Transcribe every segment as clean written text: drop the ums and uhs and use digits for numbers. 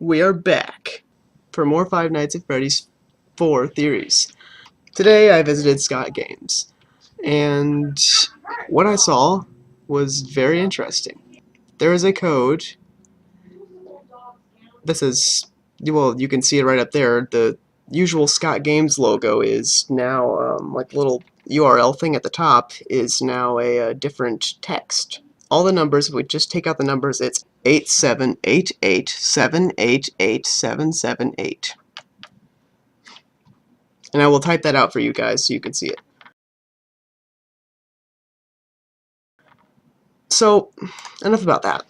we are back for more Five Nights at Freddy's 4 theories. Today I visited Scott Games, and what I saw was very interesting. There is a code that says, well, you can see it right up there. The usual Scott Games logo is now, like little URL thing at the top, is now a different text. All the numbers, if we just take out the numbers, it's 8788788778. And I will type that out for you guys so you can see it. So, enough about that.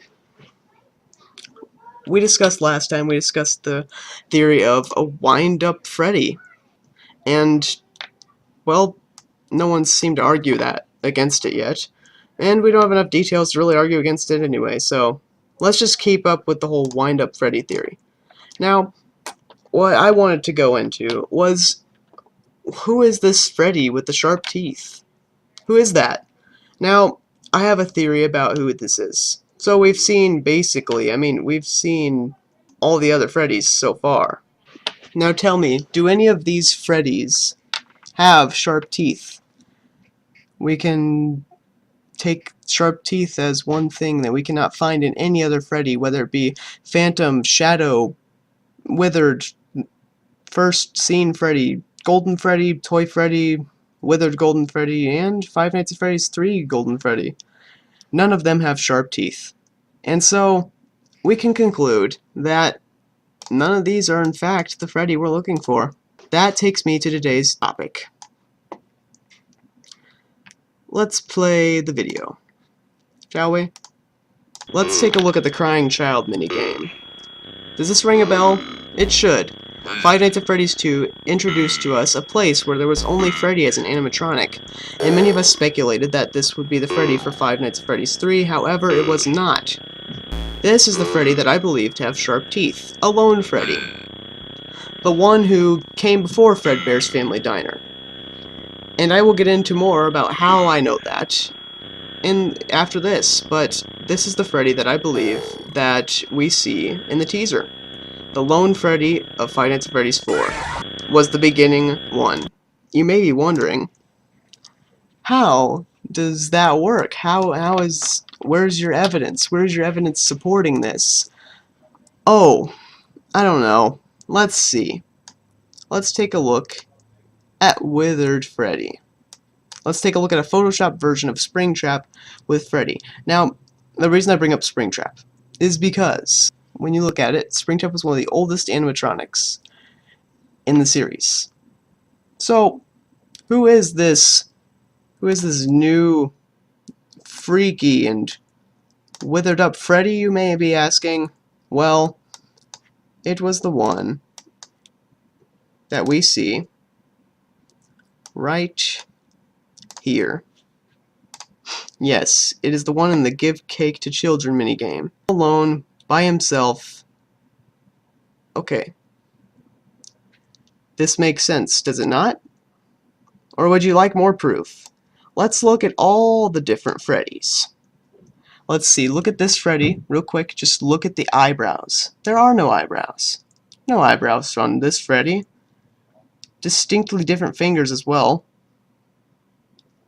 We discussed last time, we discussed the theory of a wind-up Freddy. And, well, no one seemed to argue that against it yet. And we don't have enough details to really argue against it anyway, so let's just keep up with the whole wind-up Freddy theory. Now, what I wanted to go into was, who is this Freddy with the sharp teeth? Who is that? Now, I have a theory about who this is. So we've seen we've seen all the other Freddys so far. Now tell me, do any of these Freddys have sharp teeth? We can take sharp teeth as one thing that we cannot find in any other Freddy, whether it be Phantom, Shadow, Withered, First Scene Freddy, Golden Freddy, Toy Freddy, Withered Golden Freddy, and Five Nights at Freddy's 3 Golden Freddy. None of them have sharp teeth. And so, we can conclude that none of these are in fact the Freddy we're looking for. That takes me to today's topic. Let's play the video, shall we? Let's take a look at the Crying Child minigame. Does this ring a bell? It should. Five Nights at Freddy's 2 introduced to us a place where there was only Freddy as an animatronic, and many of us speculated that this would be the Freddy for Five Nights at Freddy's 3, however, it was not. This is the Freddy that I believe to have sharp teeth, a lone Freddy. The one who came before Fredbear's Family Diner. And I will get into more about how I know that after this, but this is the Freddy that I believe that we see in the teaser. The lone Freddy of Five Nights at Freddy's 4 was the beginning one. You may be wondering, how does that work? Where's your evidence? Where's your evidence supporting this? Oh, I don't know. Let's see. Let's take a look at Withered Freddy. Let's take a look at a Photoshop version of Springtrap with Freddy. Now, the reason I bring up Springtrap is because when you look at it, Springtrap was one of the oldest animatronics in the series. So, who is this new freaky and withered up Freddy, you may be asking? Well, it was the one that we see right here. Yes, it is the one in the Give Cake to Children minigame. Alone, by himself. Okay. This makes sense, does it not? Or would you like more proof? Let's look at all the different Freddys. Let's see, look at this Freddy, real quick, just look at the eyebrows. There are no eyebrows. No eyebrows on this Freddy. Distinctly different fingers as well.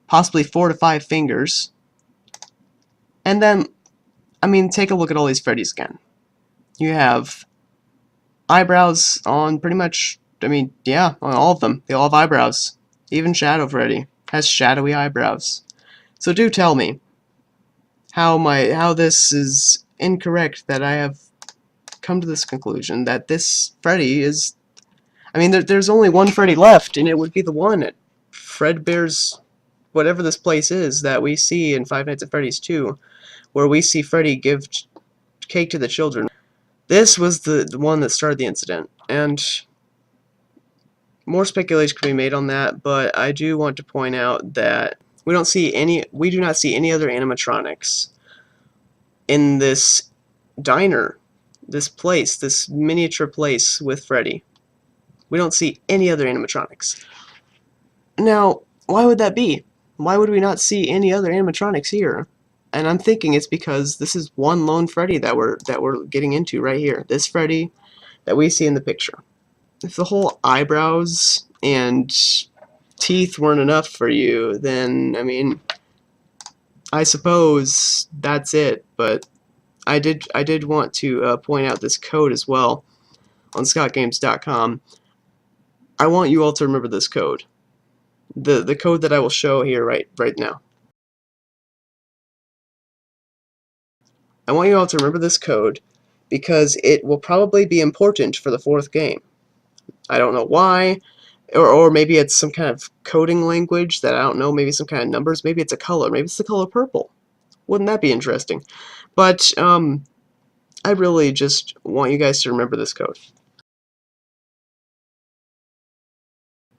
Possibly 4 to 5 fingers. And then, take a look at all these Freddys again. You have eyebrows on pretty much, yeah, on all of them. They all have eyebrows. Even Shadow Freddy has shadowy eyebrows. So do tell me how this is incorrect, that I have come to this conclusion that this Freddy is... there's only one Freddy left, and it would be the one at Fredbear's, whatever this place is that we see in Five Nights at Freddy's 2, where we see Freddy give cake to the children. This was the one that started the incident, and more speculation can be made on that, but I do want to point out that we do not see any other animatronics in this diner, this place, this miniature place with Freddy. We don't see any other animatronics. Now, why would that be? Why would we not see any other animatronics here? And I'm thinking it's because this is one lone Freddy that we're getting into right here. This Freddy that we see in the picture. If the whole eyebrows and teeth weren't enough for you, then I mean, I suppose that's it. But I did want to point out this code as well on scottgames.com. I want you all to remember this code. The code that I will show here right now. I want you all to remember this code because it will probably be important for the 4th game. I don't know why, or maybe it's some kind of coding language that I don't know, maybe some kind of numbers, maybe it's a color, maybe it's the color purple. Wouldn't that be interesting? But I really just want you guys to remember this code.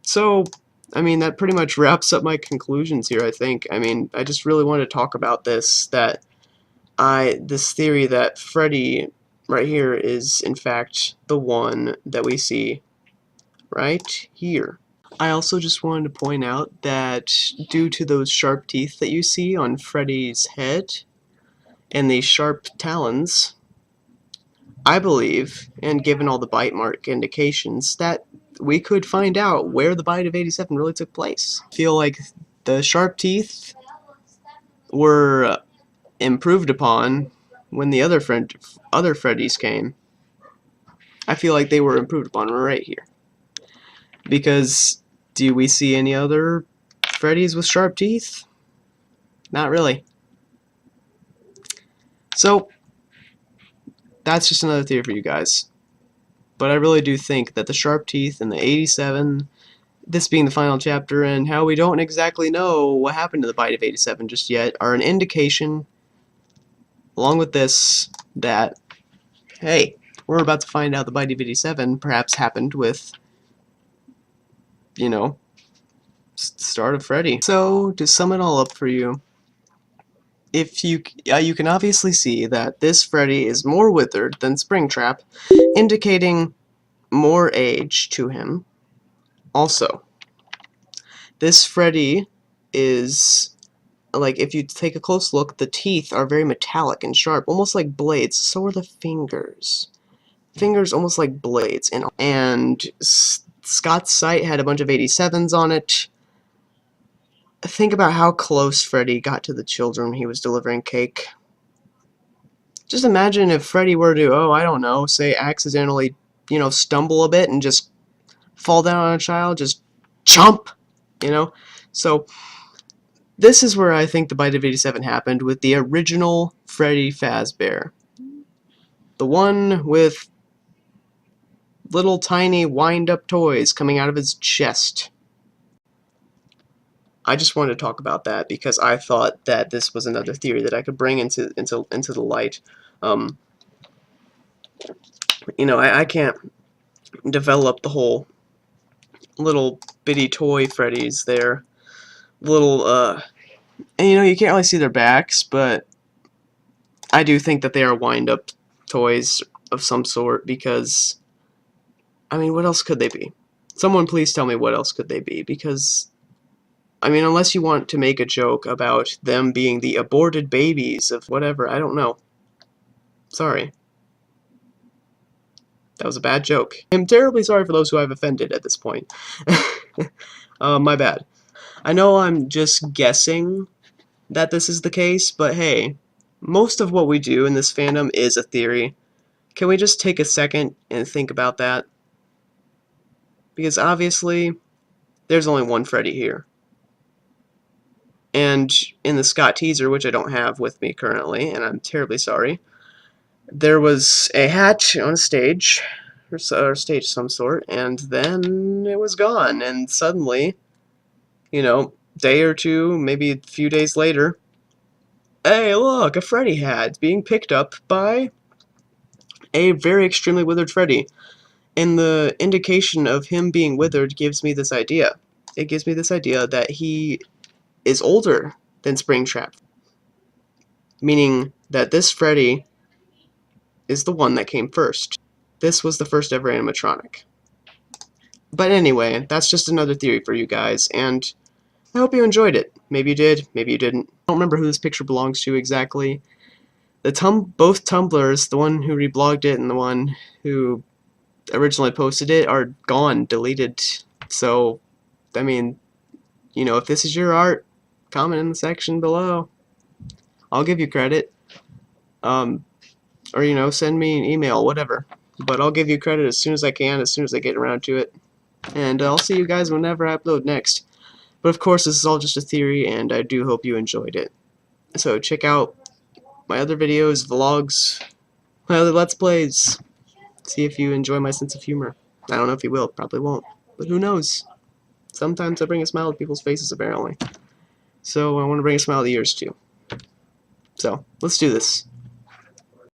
So, I mean, that pretty much wraps up my conclusions here, I think. I mean, I just really wanted to talk about this, this theory that Freddy right here is, in fact, the one that we see right here. I also just wanted to point out that due to those sharp teeth that you see on Freddy's head and the sharp talons, I believe, and given all the bite mark indications, that we could find out where the bite of 87 really took place. I feel like the sharp teeth were improved upon when the other Freddys came. I feel like they were improved upon right here. Because do we see any other Freddys with sharp teeth? Not really. So, that's just another theory for you guys. But I really do think that the sharp teeth and the 87, this being the final chapter, and how we don't exactly know what happened to the bite of 87 just yet, are an indication, along with this, that, hey, we're about to find out the bite of 87 perhaps happened with, you know, start of Freddy. So, to sum it all up for you, if you can obviously see that this Freddy is more withered than Springtrap, indicating more age to him. Also, this Freddy is, like, if you take a close look, the teeth are very metallic and sharp, almost like blades. So are the fingers. Fingers almost like blades. And Scott's sight had a bunch of 87s on it. Think about how close Freddy got to the children when he was delivering cake. Just imagine if Freddy were to, oh, I don't know, say accidentally, you know, stumble a bit and just fall down on a child, just jump, you know? So, this is where I think the bite of 87 happened, with the original Freddy Fazbear. The one with little tiny wind-up toys coming out of his chest. I just wanted to talk about that because I thought that this was another theory that I could bring into the light. You know, I can't develop the whole little bitty toy Freddys there. Little, and you know, you can't really see their backs, but I do think that they are wind-up toys of some sort because, I mean, what else could they be? Someone please tell me what else could they be, because, I mean, unless you want to make a joke about them being the aborted babies of whatever, I don't know. Sorry. That was a bad joke. I'm terribly sorry for those who I've offended at this point. My bad. I know I'm just guessing that this is the case, but hey, most of what we do in this fandom is a theory. Can we just take a second and think about that? Because obviously, there's only one Freddy here. And in the Scott teaser, which I don't have with me currently, and I'm terribly sorry, there was a hat on a stage, or stage of some sort, and then it was gone, and suddenly, you know, day or two, maybe a few days later, hey, look, a Freddy hat being picked up by a very extremely withered Freddy. And the indication of him being withered gives me this idea. It gives me this idea that he is older than Springtrap. Meaning that this Freddy is the one that came first. This was the first ever animatronic. But anyway, that's just another theory for you guys, and I hope you enjoyed it. Maybe you did, maybe you didn't. don't remember who this picture belongs to exactly. Both Tumblrs, the one who reblogged it and the one who originally posted it, are gone, deleted. So, I mean, you know, if this is your art, comment in the section below. I'll give you credit. Or, you know, send me an email, whatever. But I'll give you credit as soon as I can, as soon as I get around to it. And I'll see you guys whenever I upload next. But of course, this is all just a theory, and I do hope you enjoyed it. So check out my other videos, vlogs, my other Let's Plays. See if you enjoy my sense of humor. I don't know if you will, probably won't. But who knows? Sometimes I bring a smile to people's faces, apparently. So I want to bring a smile to yours, too. So, let's do this.